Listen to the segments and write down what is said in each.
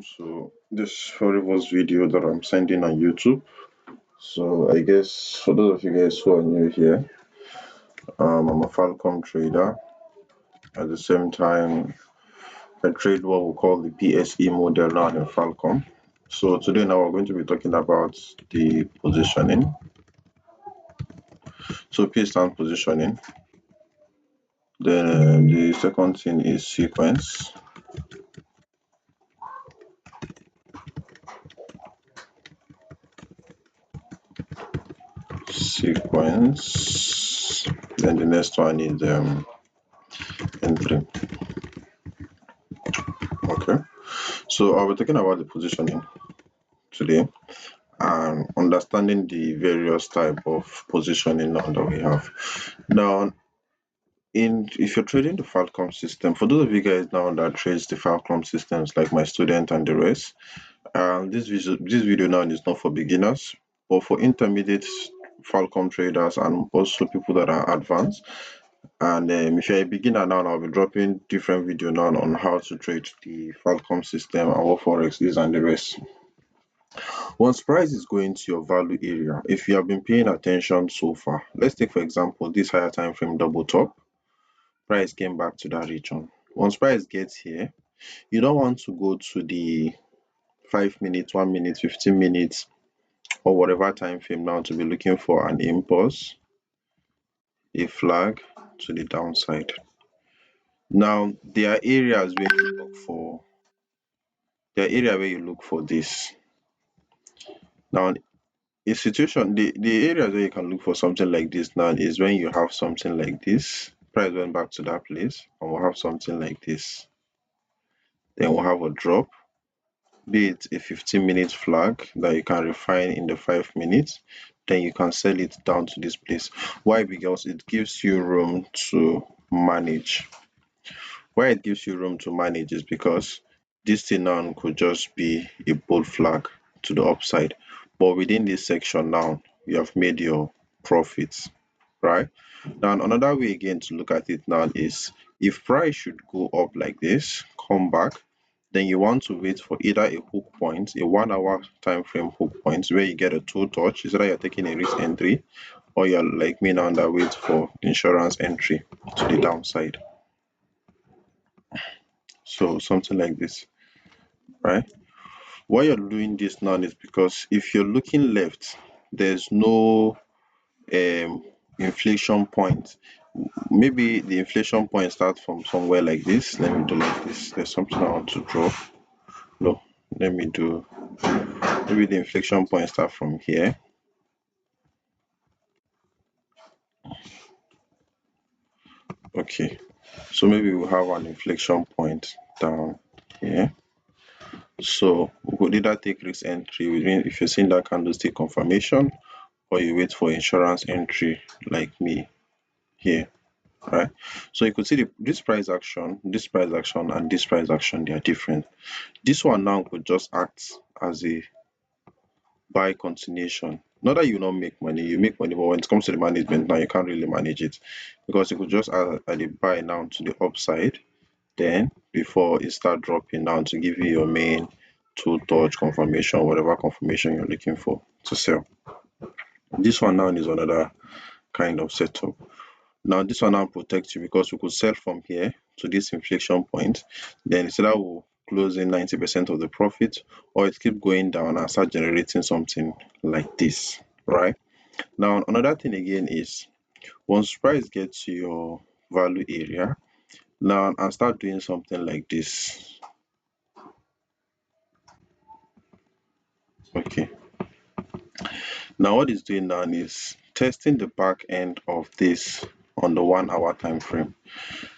to this horrible video that I'm sending on YouTube. So I guess for those of you guys who are new here, I'm a Falcon trader. At the same time, I trade what we call the PSE model now in Falcon. So today now we're going to be talking about the positioning. So P stand positioning. Then the second thing is sequence. Sequence. Then the next one is entry. Okay, so I'll be talking about the positioning today and understanding the various type of positioning now that we have. Now, if you're trading the Falcon system, for those of you guys now that trades the Falcon systems like my student and the rest, this video now is not for beginners, but for intermediate Falcon traders and also people that are advanced. And if you're a beginner now, I'll be dropping different video now on how to trade the Falcon system and what forex is and the rest. Once price is going to your value area, if you have been paying attention so far, let's take for example this higher time frame double top, price came back to that region. Once price gets here, you don't want to go to the 5 minutes, 1 minute, 15 minutes, or whatever time frame now to be looking for an impulse, a flag to the downside. Now there are areas where you look for this. Now a situation, the areas where you can look for something like this now is when you have something like this, price went back to that place, and we'll have something like this. Then we'll have a drop, be it a 15-minute flag that you can refine in the 5 minutes, then you can sell it down to this place. Why? Because it gives you room to manage. Why it gives you room to manage is because this thing now could just be a bold flag to the upside, but within this section now you have made your profits, right? Now another way again to look at it now is if price should go up like this, come back, then you want to wait for either a hook point, a 1 hour time frame hook point where you get a two touch, is that you're taking a risk entry, or you're like me now that wait for insurance entry to the downside. So something like this, right? Why you're doing this now is because if you're looking left, there's no inflation point. Maybe the inflation point starts from somewhere like this. Let me do like this. There's something I want to draw. No, let me do, maybe the inflection point start from here. Okay, so maybe we'll have an inflection point down here. So we could either take risk entry within, if you're seeing that candlestick confirmation, or you wait for insurance entry like me here, right? So you could see this price action, and this price action, they are different. This one now could just act as a buy continuation. Not that you not make money, you make money, but when it comes to the management now, you can't really manage it because you could just add a buy now to the upside, then before it start dropping down to give you your main two touch confirmation, whatever confirmation you're looking for to sell. This one now is another kind of setup. Now this one now protects you because we could sell from here to this inflection point, then instead of we'll close in 90% of the profit, or it keep going down and start generating something like this, right? Now another thing again is once price gets to your value area now and start doing something like this. Okay, now what it's doing now is testing the back end of this on the 1 hour time frame.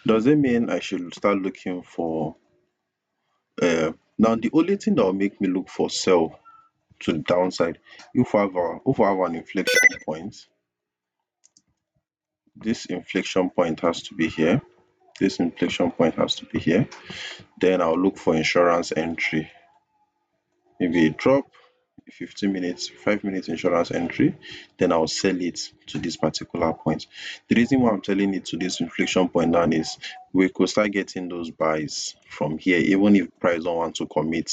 Does it mean I should start looking for now the only thing that will make me look for sell to the downside, if I have an inflection point, this inflection point has to be here, this inflection point has to be here, then I'll look for insurance entry, maybe a drop, 15 minutes, 5 minutes insurance entry, then I'll sell it to this particular point. The reason why I'm telling it to this inflection point now is we could start getting those buys from here, even if price don't want to commit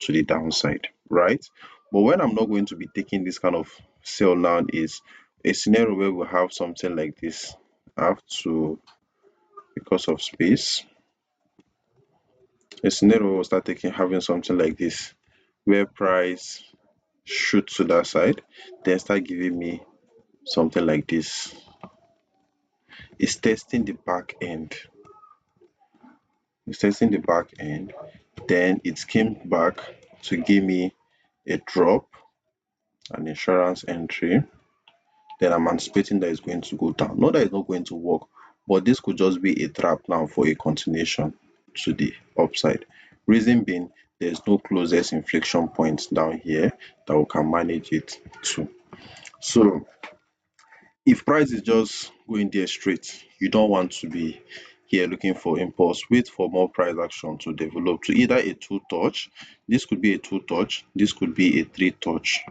to the downside, right? But when I'm not going to be taking this kind of sell now is a scenario where we have something like this. I have to, because of space, a scenario where we'll start taking having something like this, where price shoot to that side, then start giving me something like this. It's testing the back end. It's testing the back end. Then it came back to give me a drop, an insurance entry. Then I'm anticipating that it's going to go down. Not that it's not going to work, but this could just be a trap now for a continuation to the upside. Reason being, there's no closest inflection point down here that we can manage it to. So if price is just going there straight, you don't want to be here looking for impulse. Wait for more price action to develop to either a two touch. This could be a two touch. This could be a three touch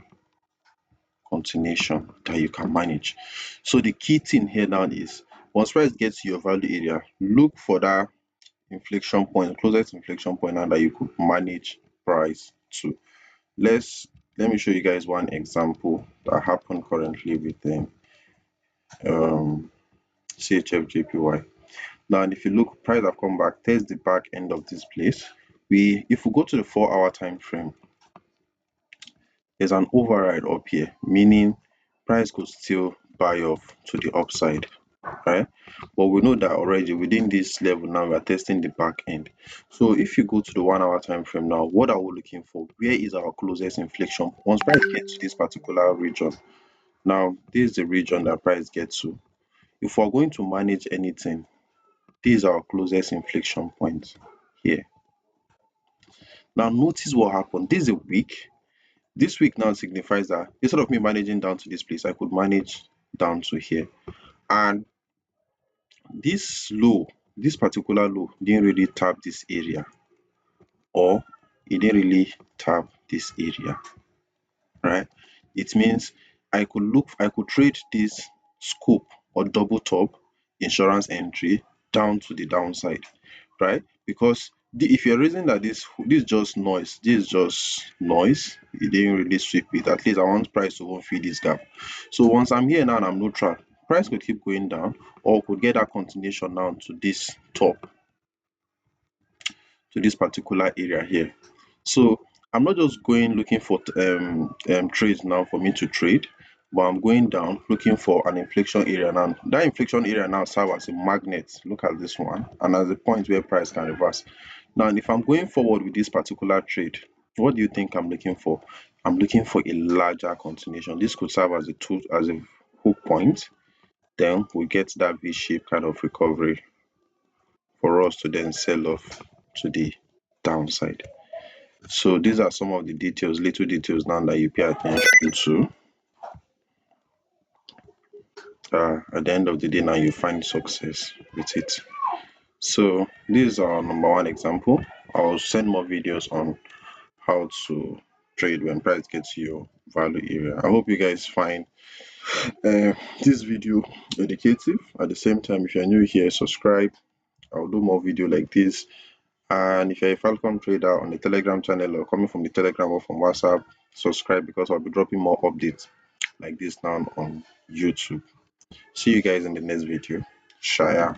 continuation that you can manage. So the key thing here now is once price gets to your value area, look for that inflection point, closest inflection point now that you could manage price to. Let me show you guys one example that happened currently with um CHFJPY. Now, and if you look, price have come back, test the back end of this place. If we go to the 4-hour time frame, there's an override up here, meaning price could still buy off to the upside, right? But we know that already within this level now we are testing the back end. So if you go to the 1-hour time frame now, what are we looking for? Where is our closest inflection? Once price gets to this particular region, now this is the region that price gets to. If we're going to manage anything, this is our closest inflection point here. Now notice what happened. This is a week. This week now signifies that instead of me managing down to this place, I could manage down to here. And this low, this particular low, didn't really tap this area, or it didn't really tap this area, right? It means I could trade this scope or double top insurance entry down to the downside, right? Because if you're reasoning that this is just noise, this is just noise, it didn't really sweep it. At least I want price to even fill this gap. So once I'm here now and I'm neutral, price could keep going down or could get that continuation down to this top, to this particular area here. So I'm not just going looking for trades now for me to trade, but I'm going down looking for an inflection area now. That inflection area now serves as a magnet. Look at this one, and as a point where price can reverse. Now, if I'm going forward with this particular trade, what do you think I'm looking for? I'm looking for a larger continuation. This could serve as a tool, as a hook point. Then we get that V-shape kind of recovery for us to then sell off to the downside. So these are some of the details, little details now that you pay attention to. At the end of the day, now you find success with it. So this is our number one example. I'll send more videos on how to trade when price gets to your value area. I hope you guys find this video educative. At the same time, if you're new here, subscribe. I'll do more video like this. And if you're a Falcon trader on the Telegram channel or coming from the Telegram or from WhatsApp, subscribe because I'll be dropping more updates like this now on YouTube. See you guys in the next video. Shaya.